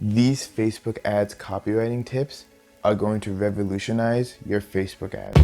These Facebook ads copywriting tips are going to revolutionize your Facebook ads.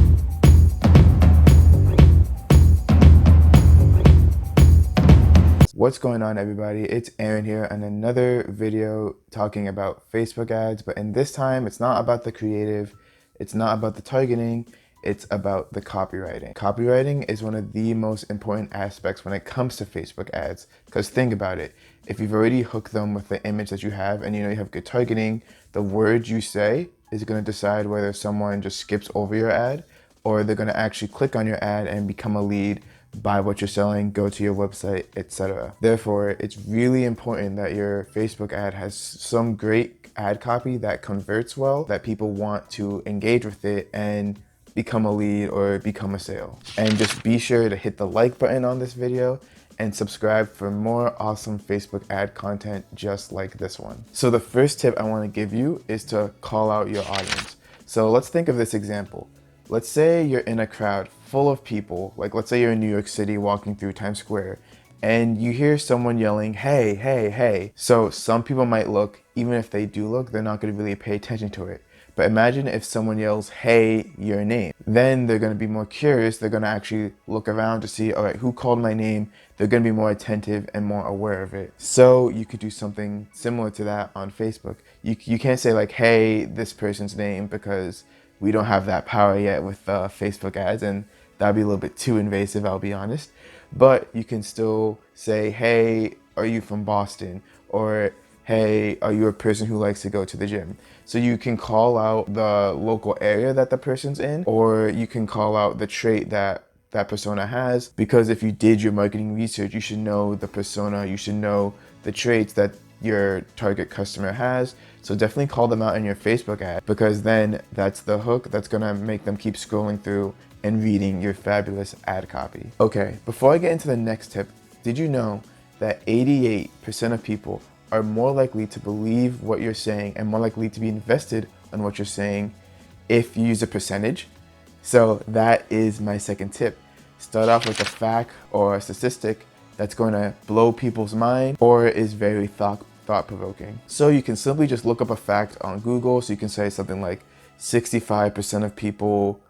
What's going on, everybody? It's Aaron here on another video talking about Facebook ads, but in this time it's not about the creative, it's not about the targeting, it's about the copywriting. Copywriting is one of the most important aspects when it comes to Facebook ads, because think about it. If you've already hooked them with the image that you have and you know you have good targeting, the words you say is going to decide whether someone just skips over your ad or they're going to actually click on your ad and become a lead, buy what you're selling, go to your website, etc. Therefore, it's really important that your Facebook ad has some great ad copy that converts well, that people want to engage with it and become a lead or become a sale. And just be sure to hit the like button on this video and subscribe for more awesome Facebook ad content just like this one. So the first tip I want to give you is to call out your audience. So let's think of this example. Let's say you're in a crowd full of people, like let's say you're in New York City walking through Times Square and you hear someone yelling, hey, hey, hey. So some people might look, even if they do look, they're not going to really pay attention to it. But imagine if someone yells, hey, your name. Then they're going to be more curious. They're going to actually look around to see, all right, who called my name? They're going to be more attentive and more aware of it. So you could do something similar to that on Facebook. You can't say like, hey, this person's name, because we don't have that power yet with Facebook ads, and that'd be a little bit too invasive, I'll be honest. But you can still say, hey, are you from Boston? Or hey, are you a person who likes to go to the gym? So you can call out the local area that the person's in, or you can call out the trait that that persona has, because if you did your marketing research, you should know the persona, you should know the traits that your target customer has. So definitely call them out in your Facebook ad, because then that's the hook that's gonna make them keep scrolling through and reading your fabulous ad copy. Okay, before I get into the next tip, did you know that 88% of people are more likely to believe what you're saying and more likely to be invested in what you're saying if you use a percentage? So that is my second tip. Start off with a fact or a statistic that's going to blow people's mind or is very thought-provoking. So you can simply just look up a fact on Google. So you can say something like 65% of people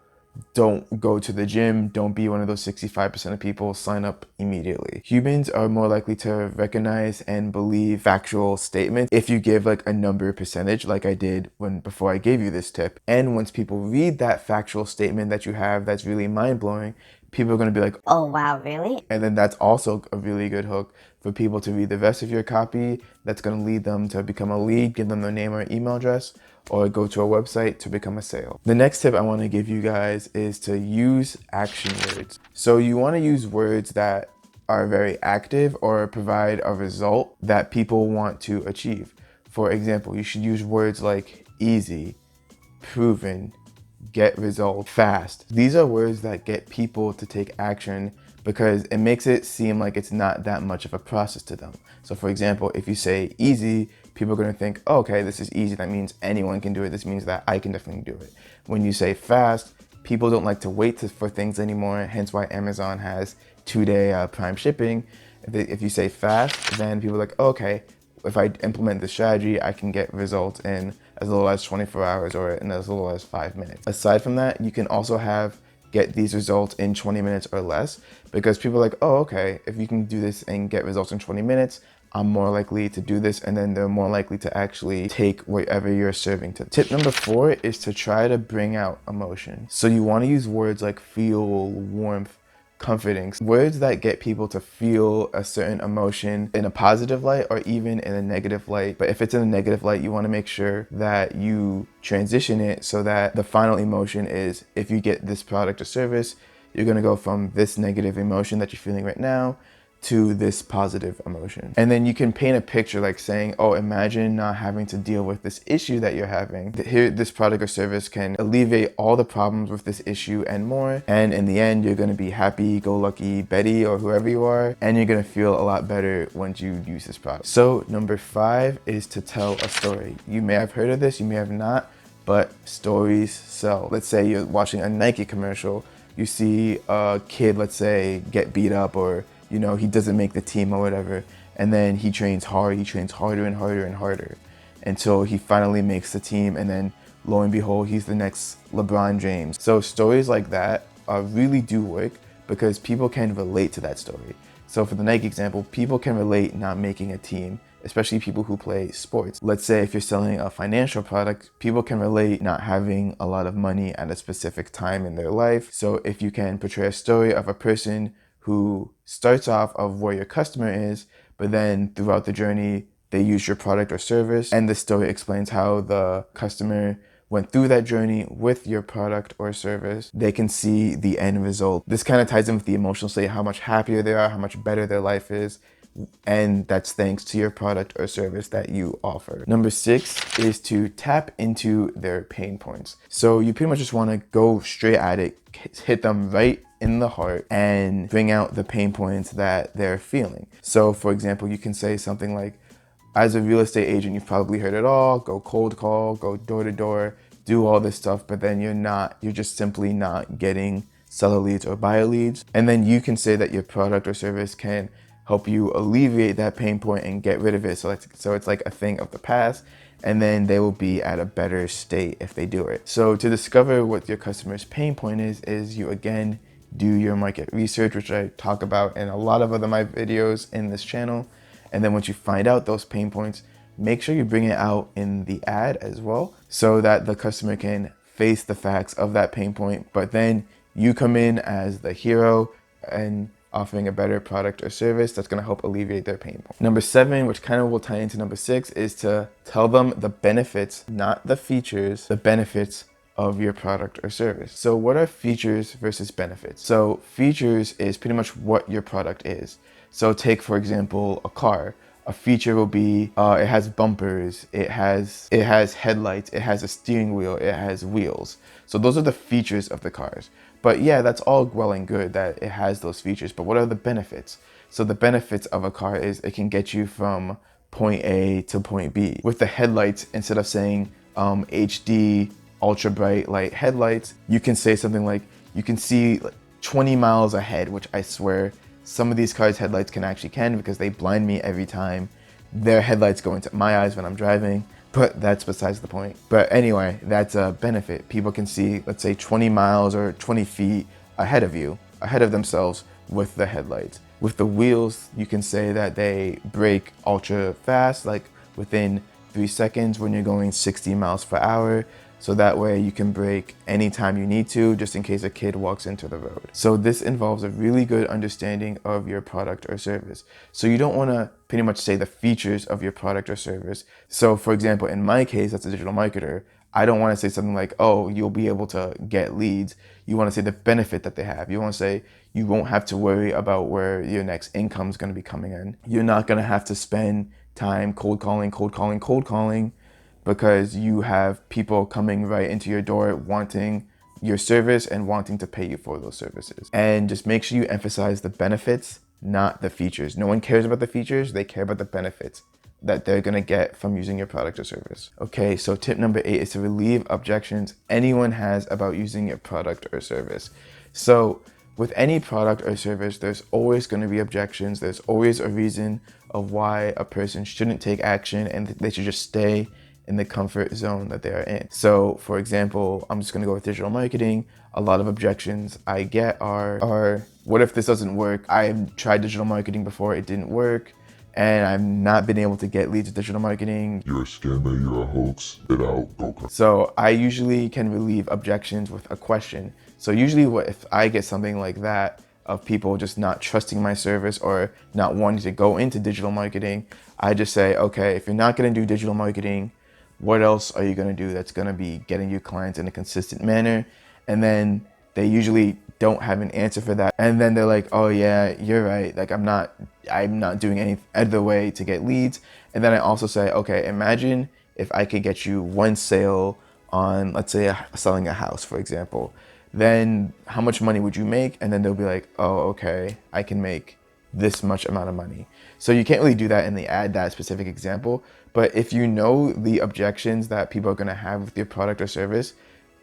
don't go to the gym. Don't be one of those 65% of people. Sign up immediately. Humans are more likely to recognize and believe factual statements if you give like a number percentage, like I did before I gave you this tip. And once people read that factual statement that you have that's really mind-blowing, people are going to be like, oh wow, really? And then that's also a really good hook for people to read the rest of your copy. That's going to lead them to become a lead, give them their name or email address, or go to a website to become a sale. The next tip I want to give you guys is to use action words. So you want to use words that are very active or provide a result that people want to achieve. For example, you should use words like easy, proven, get result, fast. These are words that get people to take action because it makes it seem like it's not that much of a process to them. So for example, if you say easy, people are going to think, oh, okay, this is easy. That means anyone can do it. This means that I can definitely do it. When you say fast, people don't like to wait for things anymore. Hence why Amazon has 2-day prime shipping. If you say fast, then people are like, oh, okay, if I implement this strategy, I can get results in as little as 24 hours or in as little as 5 minutes. Aside from that, you can also get these results in 20 minutes or less, because people are like, oh, okay, if you can do this and get results in 20 minutes, I'm more likely to do this, and then they're more likely to actually take whatever you're serving to. Tip number 4 is to try to bring out emotion. So you want to use words like feel, warmth, comforting, words that get people to feel a certain emotion in a positive light or even in a negative light. But if it's in a negative light, you want to make sure that you transition it so that the final emotion is, if you get this product or service, you're going to go from this negative emotion that you're feeling right now to this positive emotion. And then you can paint a picture like saying, oh, imagine not having to deal with this issue that you're having. Here, this product or service can alleviate all the problems with this issue and more. And in the end, you're gonna be happy-go-lucky Betty or whoever you are, and you're gonna feel a lot better once you use this product. So number 5 is to tell a story. You may have heard of this, you may have not, but stories sell. Let's say you're watching a Nike commercial, you see a kid, let's say, get beat up, or you know, he doesn't make the team or whatever, and then he trains hard, he trains harder and harder and harder. until he finally makes the team, and then lo and behold, he's the next LeBron James. So stories like that really do work because people can relate to that story. So for the Nike example, people can relate not making a team, especially people who play sports. Let's say if you're selling a financial product, people can relate not having a lot of money at a specific time in their life. So if you can portray a story of a person who starts off of where your customer is, but then throughout the journey, they use your product or service, and the story explains how the customer went through that journey with your product or service, they can see the end result. This kind of ties in with the emotional state, how much happier they are, how much better their life is, and that's thanks to your product or service that you offer. Number 6 is to tap into their pain points. So you pretty much just want to go straight at it, hit them right in the heart and bring out the pain points that they're feeling. So for example, you can say something like, as a real estate agent, you've probably heard it all, go cold call, go door to door, do all this stuff, but then you're just simply not getting seller leads or buyer leads. And then you can say that your product or service can help you alleviate that pain point and get rid of it. So it's like a thing of the past, and then they will be at a better state if they do it. So to discover what your customer's pain point is you again do your market research, which I talk about in a lot of other my videos in this channel. And then once you find out those pain points, make sure you bring it out in the ad as well so that the customer can face the facts of that pain point. But then you come in as the hero and offering a better product or service that's going to help alleviate their pain point. Number 7, which kind of will tie into number 6, is to tell them the benefits, not the features, the benefits of your product or service. So what are features versus benefits? So features is pretty much what your product is. So take, for example, a car. A feature will be, it has bumpers, it has headlights, it has a steering wheel, it has wheels. So those are the features of the cars. But yeah, that's all well and good that it has those features, but what are the benefits? So the benefits of a car is it can get you from point A to point B. With the headlights, instead of saying HD, ultra bright light headlights, you can say something like, you can see 20 miles ahead, which I swear, some of these cars' headlights can because they blind me every time their headlights go into my eyes when I'm driving, but that's besides the point. But anyway, that's a benefit. People can see, let's say 20 miles or 20 feet ahead of themselves with the headlights. With the wheels, you can say that they brake ultra fast, like within 3 seconds when you're going 60 miles per hour. So that way you can brake anytime you need to, just in case a kid walks into the road. So this involves a really good understanding of your product or service. So you don't want to pretty much say the features of your product or service. So for example, in my case, as a digital marketer, I don't want to say something like, oh, you'll be able to get leads. You want to say the benefit that they have. You want to say you won't have to worry about where your next income is going to be coming in. You're not going to have to spend time cold calling, because you have people coming right into your door wanting your service and wanting to pay you for those services. And just make sure you emphasize the benefits, not the features. No one cares about the features, they care about the benefits that they're gonna get from using your product or service. Okay, so tip number 8 is to relieve objections anyone has about using your product or service. So with any product or service, there's always gonna be objections. There's always a reason of why a person shouldn't take action and they should just stay in the comfort zone that they are in. So for example, I'm just gonna go with digital marketing. A lot of objections I get are what if this doesn't work? I've tried digital marketing before, it didn't work, and I've not been able to get leads with digital marketing. You're a scammer, you're a hoax, get out, go. So I usually can relieve objections with a question. So usually if I get something like that, of people just not trusting my service or not wanting to go into digital marketing, I just say, okay, if you're not gonna do digital marketing, what else are you gonna do that's gonna be getting you clients in a consistent manner? And then they usually don't have an answer for that. And then they're like, oh yeah, you're right. Like I'm not doing any other way to get leads. And then I also say, okay, imagine if I could get you one sale on, let's say selling a house, for example, then how much money would you make? And then they'll be like, oh, okay, I can make this much amount of money. So you can't really do that in the ad, that specific example. But if you know the objections that people are gonna have with your product or service,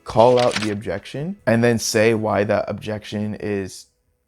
call out the objection and then say why that objection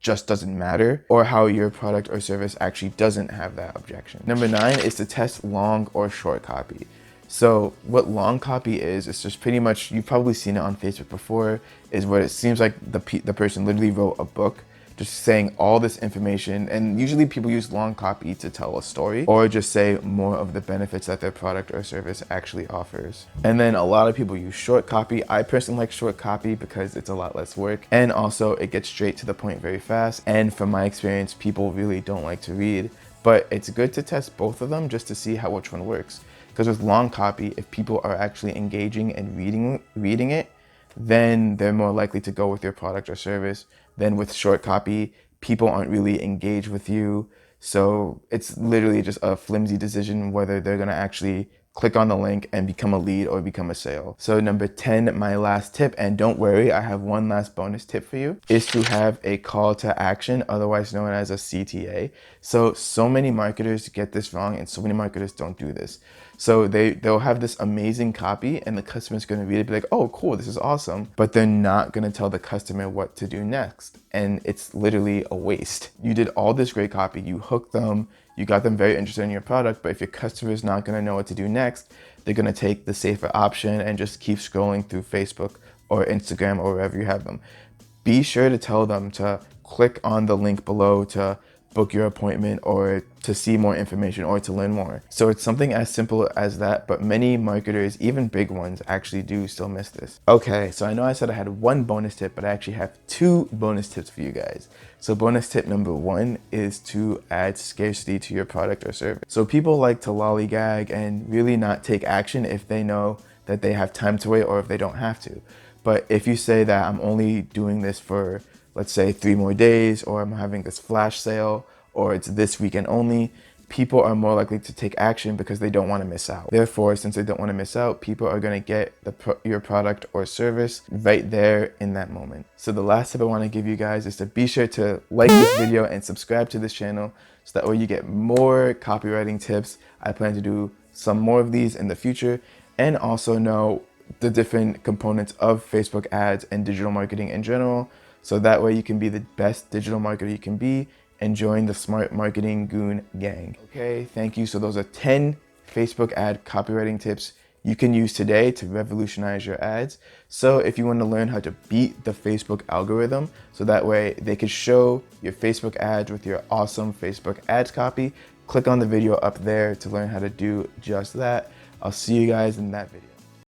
just doesn't matter, or how your product or service actually doesn't have that objection. Number 9 is to test long or short copy. So what long copy is, it's just pretty much, you've probably seen it on Facebook before, is what it seems like the person literally wrote a book just saying all this information. And usually people use long copy to tell a story or just say more of the benefits that their product or service actually offers. And then a lot of people use short copy. I personally like short copy because it's a lot less work, and also it gets straight to the point very fast. And from my experience, people really don't like to read, but it's good to test both of them just to see which one works. Because with long copy, if people are actually engaging and reading it, then they're more likely to go with your product or service. Then with short copy, people aren't really engaged with you. So it's literally just a flimsy decision whether they're gonna actually click on the link and become a lead or become a sale. So number 10, my last tip, and don't worry, I have one last bonus tip for you, is to have a call to action, otherwise known as a CTA. So many marketers get this wrong and so many marketers don't do this. So they'll have this amazing copy and the customer's gonna read it, be like, oh cool, this is awesome. But they're not gonna tell the customer what to do next. And it's literally a waste. You did all this great copy, you hooked them, you got them very interested in your product, but if your customer is not gonna know what to do next, they're gonna take the safer option and just keep scrolling through Facebook or Instagram or wherever you have them. Be sure to tell them to click on the link below to book your appointment or to see more information or to learn more. So it's something as simple as that, but many marketers, even big ones, actually do still miss this. Okay, so I know I said I had one bonus tip, but I actually have two bonus tips for you guys. So bonus tip number 1 is to add scarcity to your product or service. So people like to lollygag and really not take action if they know that they have time to wait or if they don't have to. But if you say that I'm only doing this for, let's say, 3 more days, or I'm having this flash sale, or it's this weekend only, people are more likely to take action because they don't want to miss out. Therefore, since they don't want to miss out, people are going to get your product or service right there in that moment. So the last tip I want to give you guys is to be sure to like this video and subscribe to this channel so that way you get more copywriting tips. I plan to do some more of these in the future, and also know the different components of Facebook ads and digital marketing in general. So that way you can be the best digital marketer you can be and join the Smart Marketing Goon gang. Okay, thank you. So those are 10 Facebook ad copywriting tips you can use today to revolutionize your ads. So if you want to learn how to beat the Facebook algorithm, so that way they can show your Facebook ads with your awesome Facebook ads copy, click on the video up there to learn how to do just that. I'll see you guys in that video.